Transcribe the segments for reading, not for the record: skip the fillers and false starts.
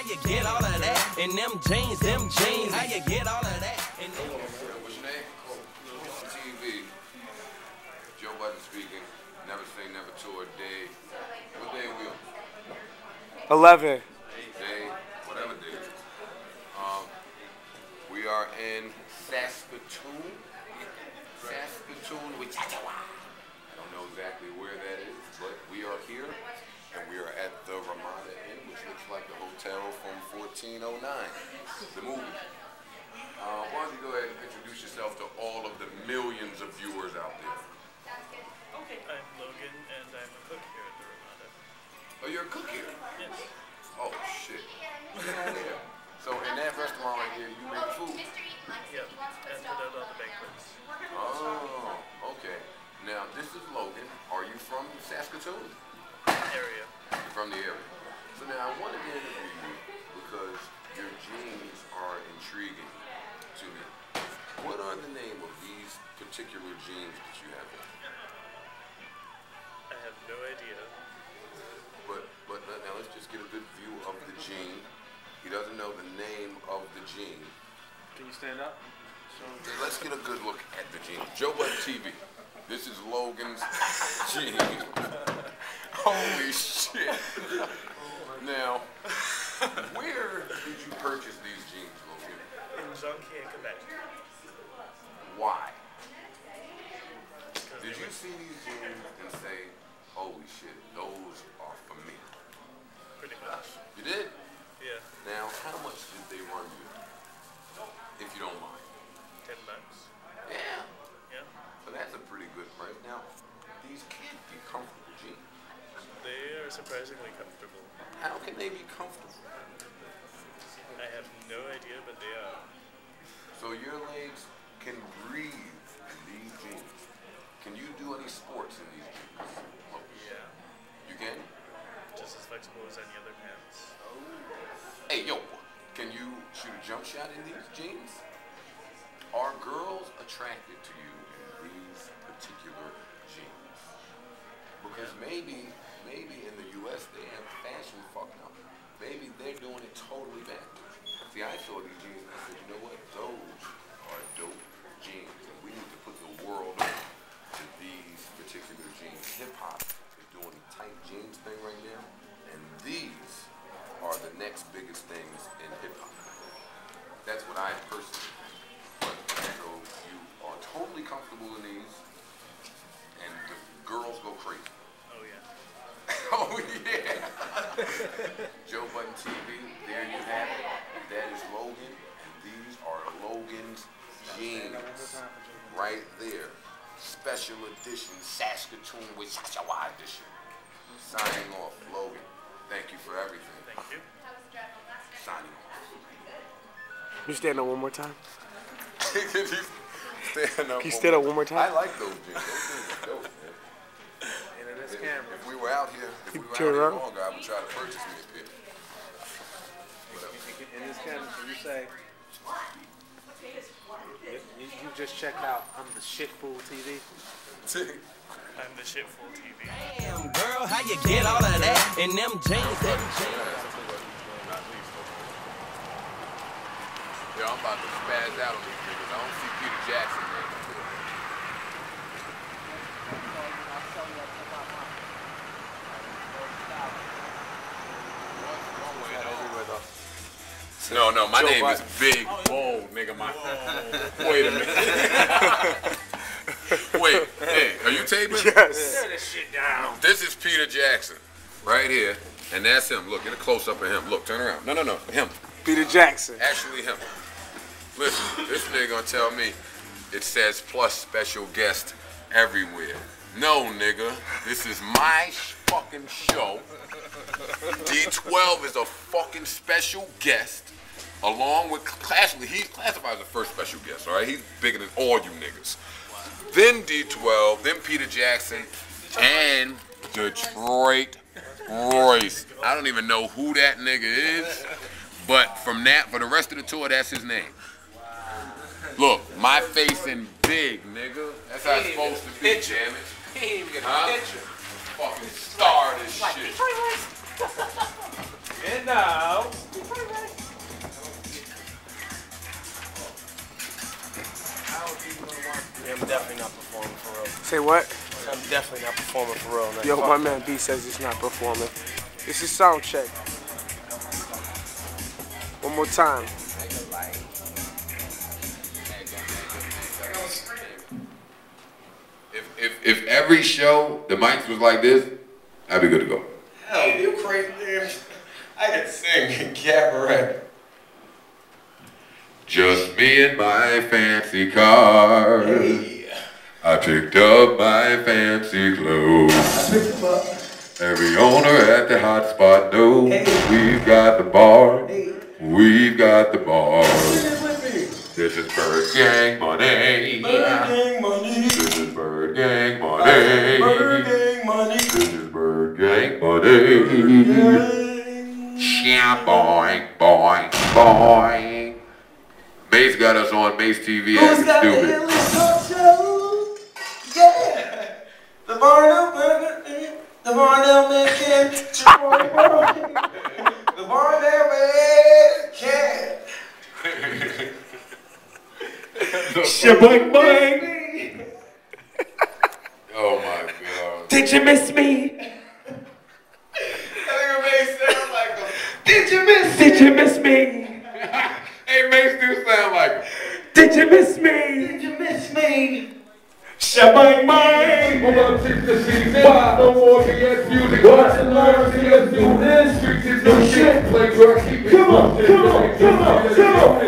you get all of that? And them jeans, how you get all of that? And them... What's your name? TV. Joe Budden speaking. Never say never to a day. What day are we on? 11. Day, whatever day. We are in Saskatoon. Saskatoon, I don't know exactly where that is, but we are here, and we are at the Ramada Inn, which looks like the hotel from 1409, the movie. Why don't you go ahead and introduce yourself to all of the millions of viewers out there? Okay, I'm Logan, and I'm a cook here at the Ramada. Oh, you're a cook here? Yes. Oh, shit. Yeah. So in that restaurant right here, you make food? Yep, and put out all the banquets. Oh, okay. Now, this is Logan. Are you from Saskatoon? Area. You're from the area. So now I wanted to interview you because your jeans are intriguing to me. What are the name of these particular jeans that you have on? I have no idea. But now let's just get a good view of the jean. He doesn't know the name of the jean. Can you stand up? Let's get a good look at the jean. Joe Budden TV. This is Logan's jean. Holy shit. Now, where did you purchase these jeans, Logan? In Jonquière, Quebec. Why? Did you see these jeans and say, holy shit, those are for me? Pretty much. You did? Yeah. Now, how much did they run you? If you don't mind. $10. Yeah. Yeah. So that's a pretty good price. Now, these can't be comfortable jeans. They are surprisingly comfortable. How can they be comfortable? I have no idea, but they are. So your legs can breathe in these jeans. Can you do any sports in these jeans? Oh, Yeah. you can? Just as flexible as any other pants. Hey, yo, can you shoot a jump shot in these jeans? Are girls attracted to you in these particular jeans? Because maybe in the U.S. they have fashion fucked up. Maybe they're doing it totally backwards. See, I saw these jeans and I said, you know what? Those are dope jeans. And we need to put the world on to these particular jeans. Hip-hop is doing the tight jeans thing right now. And these are the next biggest things in hip-hop. That's what I personally think. So you are totally comfortable in these, and the girls go crazy. Oh, yeah. Oh, yeah. Joe Budden TV, there you have it. That is Logan, and these are Logan's jeans. Right there. Special edition, Saskatoon with Shashawa edition. Signing off, Logan. Thank you for everything. Thank you. Signing off. You stand up one more time? Can you stand up? Can you stand up one more time? I like those jeans. Those things are dope, man. And in this camera. If we were out here, Turn around. longer, I would try to purchase me a pair. In this camera, can you say, you just checked out, I'm the Shitful TV? I'm the Shitful TV. Damn, girl, how you get all of that? And them jeans, Yo, I'm about to spaz out on these niggas. I don't see Peter Jackson, man. No, my name is Big Bold, nigga. Wait a minute. Wait, hey, are you taping? Yes. Tear this shit down. This is Peter Jackson, right here, and that's him. Look, get a close-up of him. Look, turn around. No, him. Peter Jackson. Actually him. Listen, this nigga gonna tell me it says plus special guest everywhere. No, nigga, this is my fucking show. D12 is a fucking special guest, along with, he classifies as the first special guest, all right? He's bigger than all you niggas. Then D12, then Peter Jackson, and Detroit Royce. I don't even know who that nigga is, but from that, for the rest of the tour, that's his name. Look, my face in big, nigga. That's how it's supposed to be, damn it. He ain't even get a picture. Fucking star of this shit. And now, Say what? I'm definitely not performing for real. Man. Yo, my man B says he's not performing. This is sound check. One more time. If every show the mics was like this, I'd be good to go. Hell, you crazy, man. I can sing cabaret. Just me and my fancy car. Hey. I picked up my fancy clothes. I picked him up. Every owner at the hot spot knows Hey. we've got the bar. Hey. We've got the bar. Sing it with me. This is Bird Gang money. Bird gang money. This is Bird Gang money. Bird gang money. This is Bird Gang money. Yeah, boing, boing, boing. Mace got us on Mace TV. Who's got the Stupid. illest talk show? Yeah. The Barnum Burger. The Barnum Man can. The Barnum Man can. Shabang bang. Oh my God. Did you miss me? Did you miss me? Hey, Mace do sound like him. Did you miss me? Did you miss me? Shabang bang. Hold on, take the season. No more BS music. Watch and learn. BS do this. Streets is no shit. Play rock, keep it. Come on, come on, come on, come on.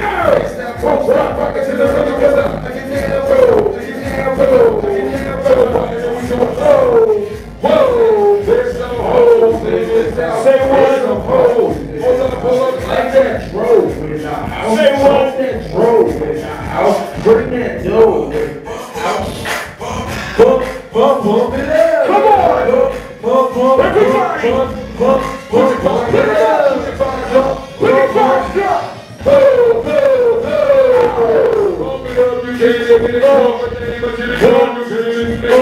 Snap, rock, rock it to the rhythm. I can take a roll. I can take a roll. I can take a roll. Whoa, there's some hoes in this house. Say what? Some hoes. Hold up, like that. Drove in the house. Say what? That drove in the house. Bring that dough in the house. Bump, bump, bump it up. Come on. Bump, bump, Everybody. bump, bump, bump, bump it up. Look at Fox drop. Bump it up, you can't get it on. But you can't get it on.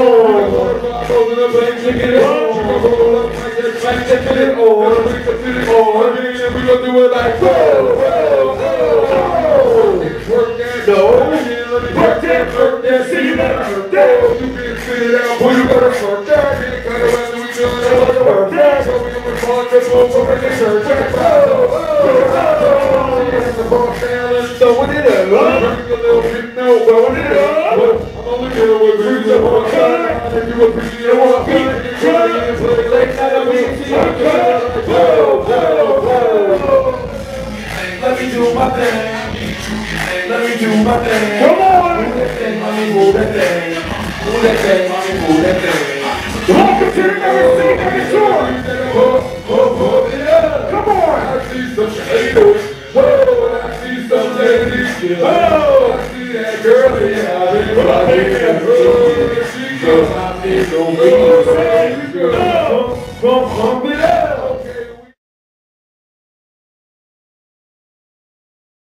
We gonna do it like whoa, whoa, whoa. Work that, no. Work that, see you later. You can sit it out, boy, you gotta work that. Kind of after we done that, work that. So we gonna respond to boom, so we can search that. The boss down and throwing it up. Bring a little bit, no, throwing it up. I'm only dealing with boots up on the side. If you appreciate it, walk in and play late night, I'm in the Let me do my thing. Let me do my thing. Come on! Move that thing, mommy, move that thing. Move that thing, mommy, move that thing. Welcome to the MC Every Tour! Pump it up. Come on! I see some haters. Whoa, I see some ladies. Oh, I see that girl in my pump it up.